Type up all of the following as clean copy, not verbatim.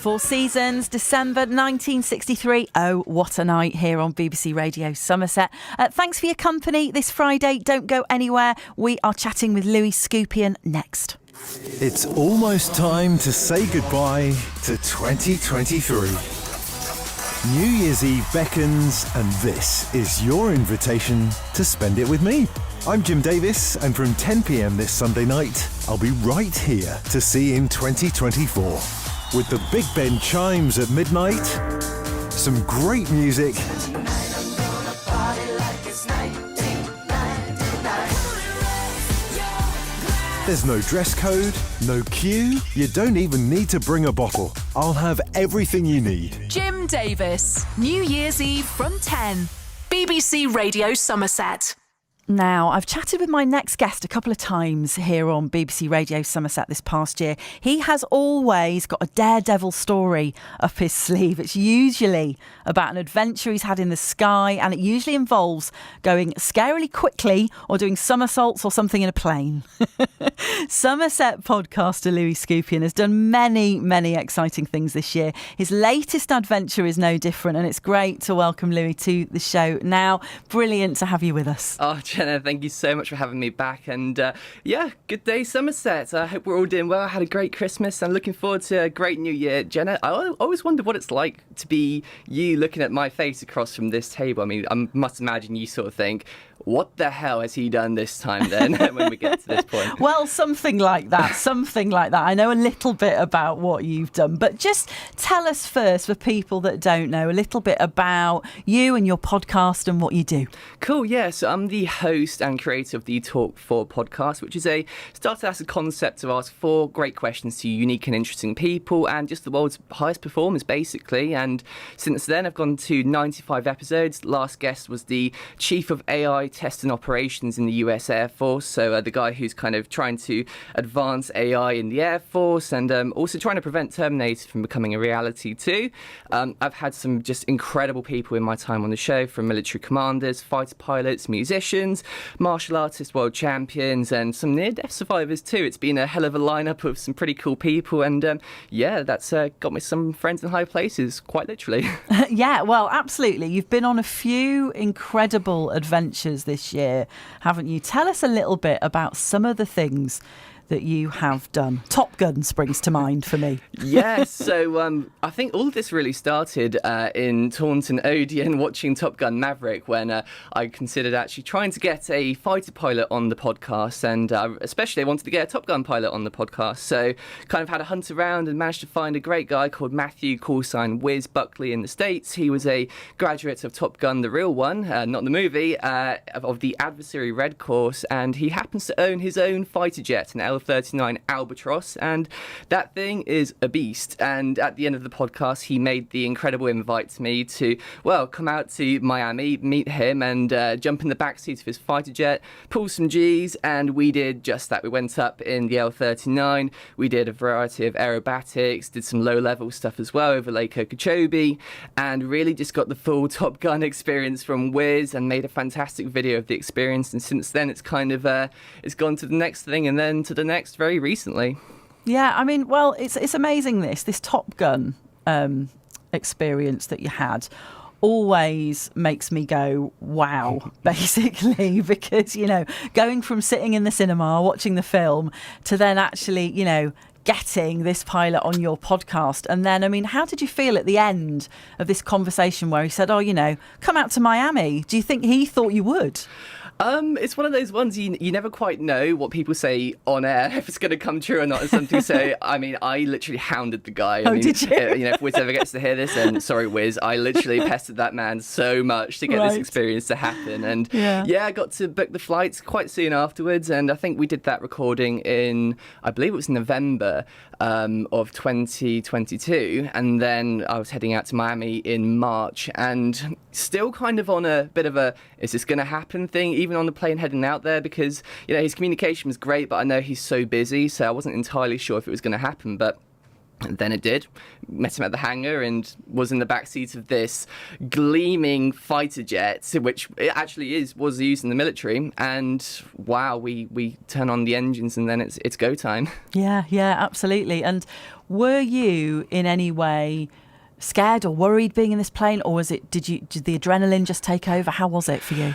Four Seasons, December 1963. Oh, what a night here on BBC Radio Somerset. Thanks for your company this Friday. Don't go anywhere. We are chatting with Louis Skupien next. It's almost time to say goodbye to 2023. New Year's Eve beckons, and this is your invitation to spend it with me. I'm Jim Davis, and from 10 p.m. this Sunday night, I'll be right here to see you in 2024. With the Big Ben chimes at midnight, some great music, there's no dress code, no queue, you don't even need to bring a bottle. I'll have everything you need. Jim Davis, New Year's Eve from 10. BBC Radio Somerset. Now, I've chatted with my next guest a couple of times here on BBC Radio Somerset this past year. He has always got a daredevil story up his sleeve. It's usually about an adventure he's had in the sky, and it usually involves going scarily quickly or doing somersaults or something in a plane. Somerset podcaster Louis Skupien has done many, many exciting things this year. His latest adventure is no different, and it's great to welcome Louis to the show now. Brilliant to have you with us. Oh, Jenna, thank you so much for having me back. And good day, Somerset. I hope we're all doing well. I had a great Christmas and looking forward to a great new year. Jenna, I always wondered what it's like to be you looking at my face across from this table. I mean, I must imagine you sort of think, what the hell has he done this time then when we get to this point? Well, something like that, I know a little bit about what you've done, but just tell us first, for people that don't know, a little bit about you and your podcast and what you do. Cool, yeah. So I'm the host and creator of the Talk 4 podcast, which is started as a concept to ask 4 great questions to unique and interesting people and just the world's highest performers, basically. And since then, I've gone to 95 episodes. Last guest was the Chief of AI Test and Operations in the US Air Force, so the guy who's kind of trying to advance AI in the Air Force and also trying to prevent Terminator from becoming a reality too. I've had some just incredible people in my time on the show, from military commanders, fighter pilots, musicians, martial artists, world champions, and some near-death survivors too. It's been a hell of a lineup of some pretty cool people, and that's got me some friends in high places, quite literally. Yeah, well, absolutely. You've been on a few incredible adventures this year, haven't you? Tell us a little bit about some of the things that you have done. Top Gun springs to mind for me. Yeah, so I think all of this really started in Taunton, Odeon, watching Top Gun Maverick, when I considered actually trying to get a fighter pilot on the podcast, and especially I wanted to get a Top Gun pilot on the podcast. So kind of had a hunt around and managed to find a great guy called Matthew, call sign Wiz Buckley in the States. He was a graduate of Top Gun, the real one, not the movie, of the Adversary Red course, and he happens to own his own fighter jet, an L-39 Albatross, and that thing is a beast. And at the end of the podcast, he made the incredible invite to me to, well, come out to Miami, meet him, and jump in the backseat of his fighter jet, pull some G's, and we did just that. We went up in the L-39, we did a variety of aerobatics, did some low-level stuff as well over Lake Okeechobee, and really just got the full Top Gun experience from Wiz and made a fantastic video of the experience. And since then, it's kind of it's gone to the next thing and then to the next very recently. Yeah, I mean, well, it's amazing this Top Gun experience that you had always makes me go, wow, basically, because, you know, going from sitting in the cinema watching the film to then actually, you know, getting this pilot on your podcast. And then, I mean, how did you feel at the end of this conversation where he said, oh, you know, come out to Miami? Do you think he thought you would? It's one of those ones you never quite know what people say on air, if it's going to come true or not. And something so, I mean, I literally hounded the guy. I mean, did you? You know, if Wiz ever gets to hear this, and sorry, Wiz, I literally pestered that man so much to get this experience to happen. And yeah, I got to book the flights quite soon afterwards. And I think we did that recording in, I believe it was November of 2022. And then I was heading out to Miami in March, and still kind of on a bit of a, is this going to happen thing, even on the plane heading out there, because, you know, his communication was great, but I know he's so busy, so I wasn't entirely sure if it was going to happen. But Then it did. Met him at the hangar and was in the backseat of this gleaming fighter jet, which it actually was used in the military. And wow, we turn on the engines and then it's go time. Yeah, absolutely. And were you in any way scared or worried being in this plane, or did the adrenaline just take over? How was it for you?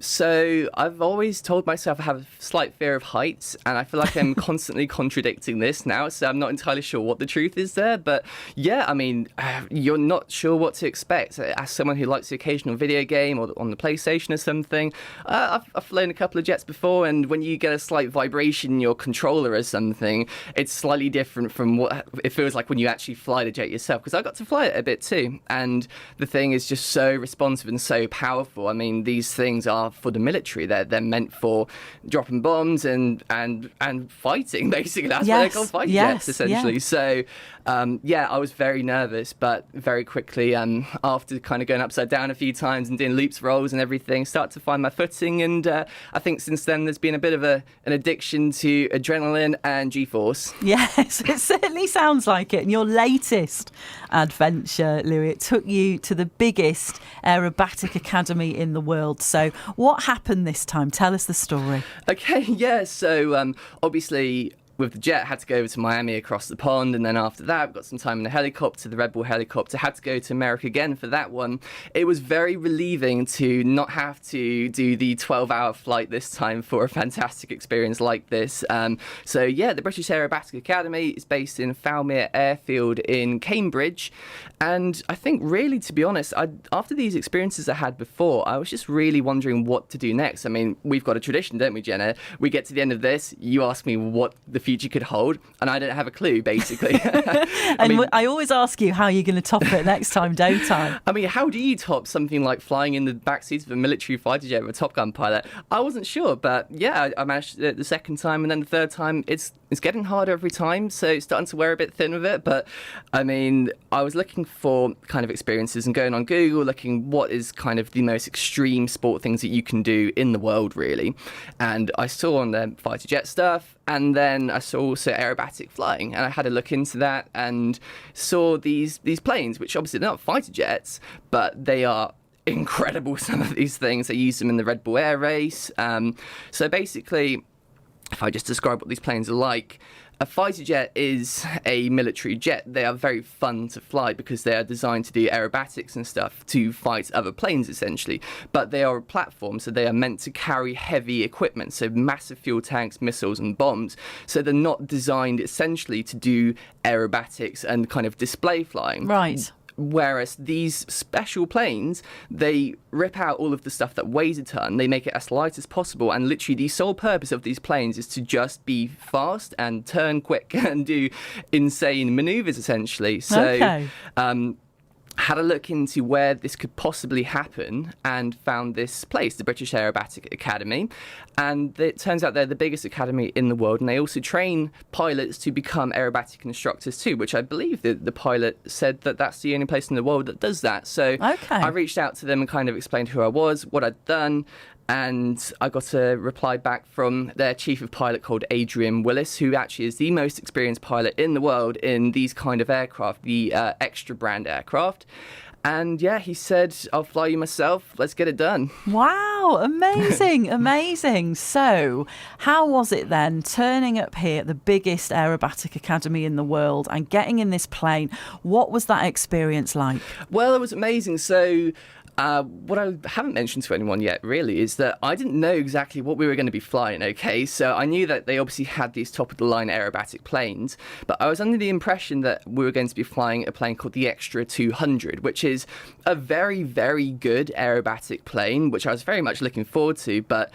So I've always told myself I have a slight fear of heights, and I feel like I'm constantly contradicting this now, so I'm not entirely sure what the truth is there. But yeah, I mean, you're not sure what to expect. As someone who likes the occasional video game or on the PlayStation or something, I've flown a couple of jets before, and when you get a slight vibration in your controller or something, it's slightly different from what it feels like when you actually fly the jet yourself, because I got to fly it a bit too, and the thing is just so responsive and so powerful. I mean, these things are for the military. They're meant for dropping bombs and fighting, basically. That's why they're called fighter jets, essentially. Yeah. So I was very nervous, but very quickly, after kind of going upside down a few times and doing loops, rolls and everything, start to find my footing. And I think since then there's been a bit of an addiction to adrenaline and G-force. Yes, it certainly sounds like it. And your latest adventure, Louis, it took you to the biggest aerobatic academy in the world. So what happened this time? Tell us the story. Okay, yeah. So obviously, with the jet, had to go over to Miami across the pond, and then after that, got some time in the helicopter, the RedBull helicopter, had to go to America again for that one. It was very relieving to not have to do the 12-hour flight this time for a fantastic experience like this. So yeah, the British Aerobatic Academy is based in Fowlmere Airfield in Cambridge, and I think really, to be honest, after these experiences I had before, I was just really wondering what to do next. I mean, we've got a tradition, don't we, Jenna? We get to the end of this, you ask me what the future could hold, and I don't have a clue, basically. I always ask you how you're going to top it next time, don't I? I mean, how do you top something like flying in the backseat of a military fighter jet with a Top Gun pilot? I wasn't sure, but yeah, I managed it the second time, and then the third time. It's getting harder every time, so starting to wear a bit thin with it. But I mean, I was looking for kind of experiences and going on Google, looking what is kind of the most extreme sport things that you can do in the world, really. And I saw on the fighter jet stuff, and then I saw also aerobatic flying, and I had a look into that and saw these planes, which obviously they're not fighter jets, but they are incredible, some of these things. They use them in the RedBull Air Race. So basically, if I just describe what these planes are like, a fighter jet is a military jet. They are very fun to fly because they are designed to do aerobatics and stuff to fight other planes, essentially. But they are a platform, so they are meant to carry heavy equipment, so massive fuel tanks, missiles and bombs. So they're not designed essentially to do aerobatics and kind of display flying. Right. Whereas these special planes, they rip out all of the stuff that weighs a ton, they make it as light as possible, and literally the sole purpose of these planes is to just be fast and turn quick and do insane maneuvers, essentially. So, had a look into where this could possibly happen and found this place, the British Aerobatic Academy. And it turns out they're the biggest academy in the world, and they also train pilots to become aerobatic instructors too, which I believe the pilot said that that's the only place in the world that does that. So I reached out to them and kind of explained who I was, what I'd done, and I got a reply back from their chief of pilot called Adrian Willis, who actually is the most experienced pilot in the world in these kind of aircraft, the extra brand aircraft. And yeah, he said, I'll fly you myself. Let's get it done. Wow, amazing, amazing. So how was it then turning up here at the biggest aerobatic academy in the world and getting in this plane? What was that experience like? Well, it was amazing. So what I haven't mentioned to anyone yet, really, is that I didn't know exactly what we were going to be flying, okay? So I knew that they obviously had these top-of-the-line aerobatic planes, but I was under the impression that we were going to be flying a plane called the Extra 200, which is a very, very good aerobatic plane, which I was very much looking forward to, but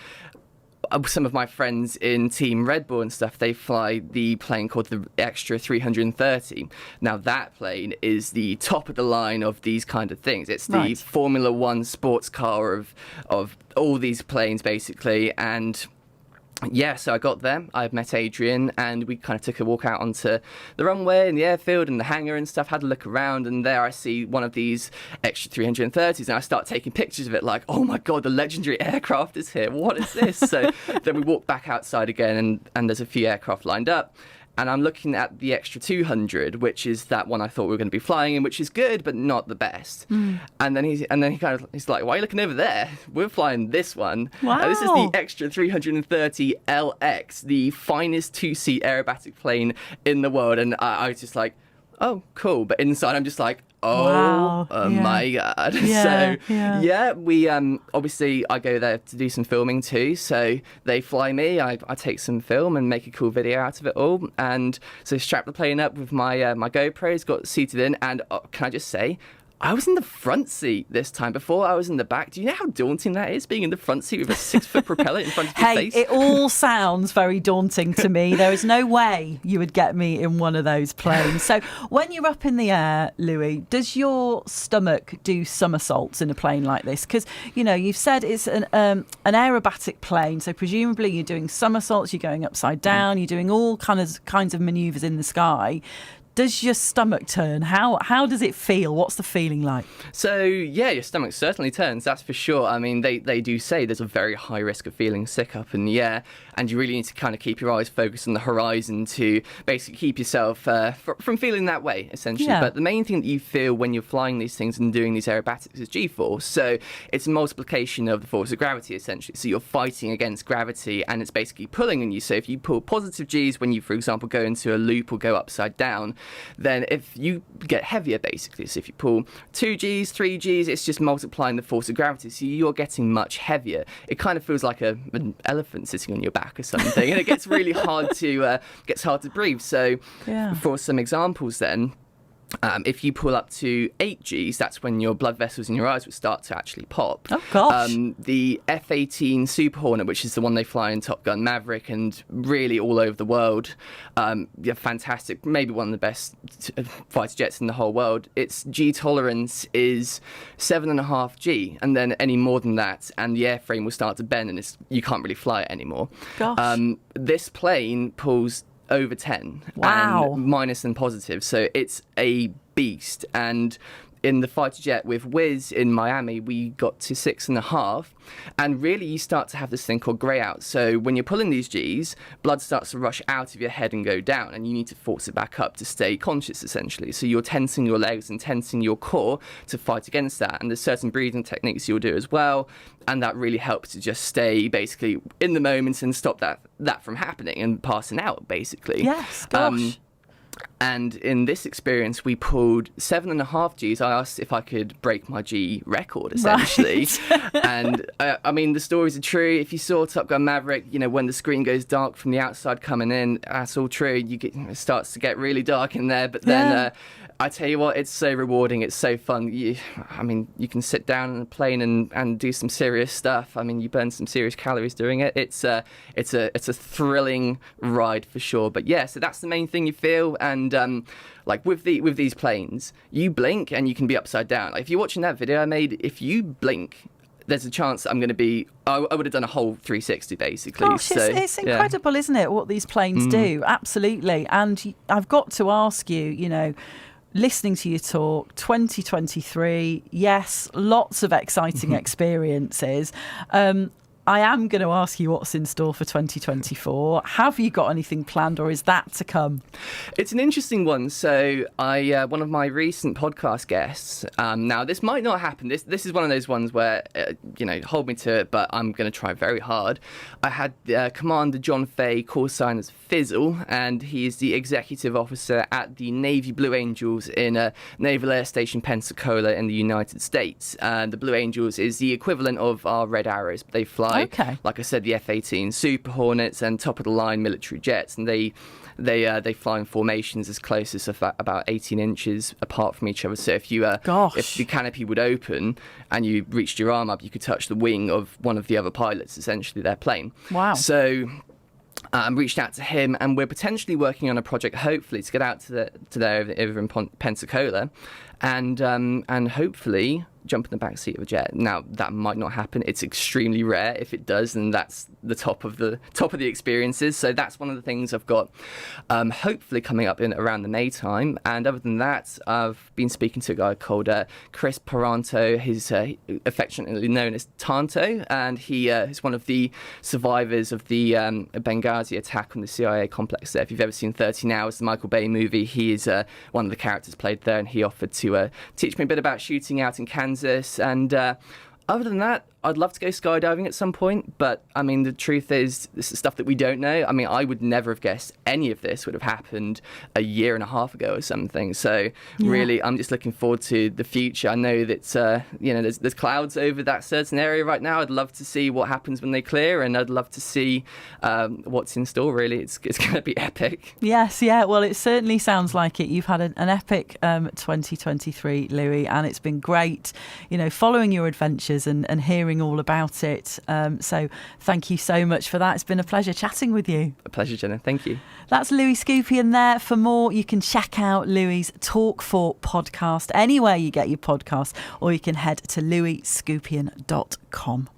some of my friends in Team RedBull and stuff, they fly the plane called the Extra 330. Now, that plane is the top of the line of these kind of things. It's the Formula One sports car of all these planes, basically. And yeah, so I got there, I met Adrian, and we kind of took a walk out onto the runway and the airfield and the hangar and stuff, had a look around, and there I see one of these Extra 330s, and I start taking pictures of it like, oh my God, the legendary aircraft is here, what is this? So then we walk back outside again, and there's a few aircraft lined up. and I'm looking at the extra 200, which is that one I thought we were going to be flying in, which is good, but not the best. And then he's like, why are you looking over there? We're flying this one. Wow. This is the extra 330 LX, the finest two-seat aerobatic plane in the world. And I was just like, oh, cool. But inside, I'm just like, oh, wow. my God. Yeah, So, we obviously, I go there to do some filming too. So they fly me, I take some film and make a cool video out of it all. And so strap the plane up with my my GoPros, got seated in. And can I just say, I was in the front seat this time. Before I was in the back. Do you know how daunting that is, being in the front seat with a 6-foot propeller in front of your face? It all sounds very daunting to me. There is no way you would get me in one of those planes. So when you're up in the air, Louis, does your stomach do somersaults in a plane like this? Because, you know, you've said it's an aerobatic plane, so presumably you're doing somersaults, you're going upside down, you're doing all kinds of manoeuvres in the sky. Does your stomach turn? How does it feel? What's the feeling like? So, yeah, your stomach certainly turns, that's for sure. I mean, they do say there's a very high risk of feeling sick up in the air, and you really need to kind of keep your eyes focused on the horizon to basically keep yourself from feeling that way, essentially. Yeah. But the main thing that you feel when you're flying these things and doing these aerobatics is G-force. So it's a multiplication of the force of gravity, essentially. So you're fighting against gravity, and it's basically pulling on you. So if you pull positive Gs when you, for example, go into a loop or go upside down, then if you get heavier, basically. So if you pull 2 Gs, 3 Gs, it's just multiplying the force of gravity. So you're getting much heavier. It kind of feels like an elephant sitting on your back or something, and it gets really hard to breathe. So for some examples then, if you pull up to 8 Gs, that's when your blood vessels in your eyes would start to actually pop. Oh, gosh. The F-18 Super Hornet, which is the one they fly in Top Gun Maverick and really all over the world, fantastic, maybe one of the best fighter jets in the whole world. Its G tolerance is 7.5 G, and then any more than that, and the airframe will start to bend, and you can't really fly it anymore. Gosh. This plane pulls over 10. Wow. And minus and positive. So it's a beast. And in the fighter jet with Wiz in Miami, we got to 6.5. And really, you start to have this thing called grey out. So when you're pulling these Gs, blood starts to rush out of your head and go down, and you need to force it back up to stay conscious, essentially. So you're tensing your legs and tensing your core to fight against that. And there's certain breathing techniques you'll do as well, and that really helps to just stay basically in the moment and stop that from happening and passing out, basically. Yes, gosh. And in this experience, we pulled 7.5 Gs. I asked if I could break my G record, essentially. Right. And I mean, the stories are true. If you saw Top Gun Maverick, you know, when the screen goes dark from the outside coming in, that's all true. It starts to get really dark in there. But then I tell you what, it's so rewarding. It's so fun. You can sit down on a plane and do some serious stuff. I mean, you burn some serious calories doing it. It's a thrilling ride for sure. But yeah, so that's the main thing you feel. And like with these planes, you blink and you can be upside down. Like if you're watching that video I made, if you blink, there's a chance I'm going to be. I would have done a whole 360 basically. Gosh, so, it's incredible, isn't it? What these planes do, absolutely. And I've got to ask you, you know, listening to you talk, 2023, yes, lots of exciting experiences. I am going to ask you what's in store for 2024. Have you got anything planned, or is that to come? It's an interesting one. So one of my recent podcast guests, now this might not happen. This is one of those ones where, hold me to it, but I'm going to try very hard. I had Commander John Fay, call sign as Fizzle, and he is the executive officer at the Navy Blue Angels in Naval Air Station Pensacola in the United States. The Blue Angels is the equivalent of our Red Arrows. They fly, like I said, the F-18 Super Hornets and top-of-the-line military jets, and they fly in formations as close as about 18 inches apart from each other. So if the canopy would open and you reached your arm up, you could touch the wing of one of the other pilots, essentially their plane. Wow. So reached out to him, and we're potentially working on a project, hopefully, to get out to there over in Pensacola, and hopefully jump in the back seat of a jet. Now, that might not happen. It's extremely rare. If it does, then that's the top of the experiences. So that's one of the things I've got hopefully coming up in around the May time. And other than that, I've been speaking to a guy called Chris Paranto. He's affectionately known as Tanto, and he is one of the survivors of the Benghazi attack on the CIA complex there. If you've ever seen 13 Hours, the Michael Bay movie, he is one of the characters played there, and he offered to teach me a bit about shooting out in Kansas. And other than that, I'd love to go skydiving at some point, but I mean, the truth is, this is stuff that we don't know. I mean, I would never have guessed any of this would have happened a year and a half ago or something. So really, I'm just looking forward to the future. I know that, there's clouds over that certain area right now. I'd love to see what happens when they clear, and I'd love to see what's in store, really. It's going to be epic. Yes, yeah. Well, it certainly sounds like it. You've had an epic 2023, Louis, and it's been great, following your adventures and hearing all about it. So thank you so much for that. It's been a pleasure chatting with you. A pleasure, Jenna. Thank you. That's Louis Skupien there. For more, you can check out Louis' Talk For podcast anywhere you get your podcasts, or you can head to louisskupian.com.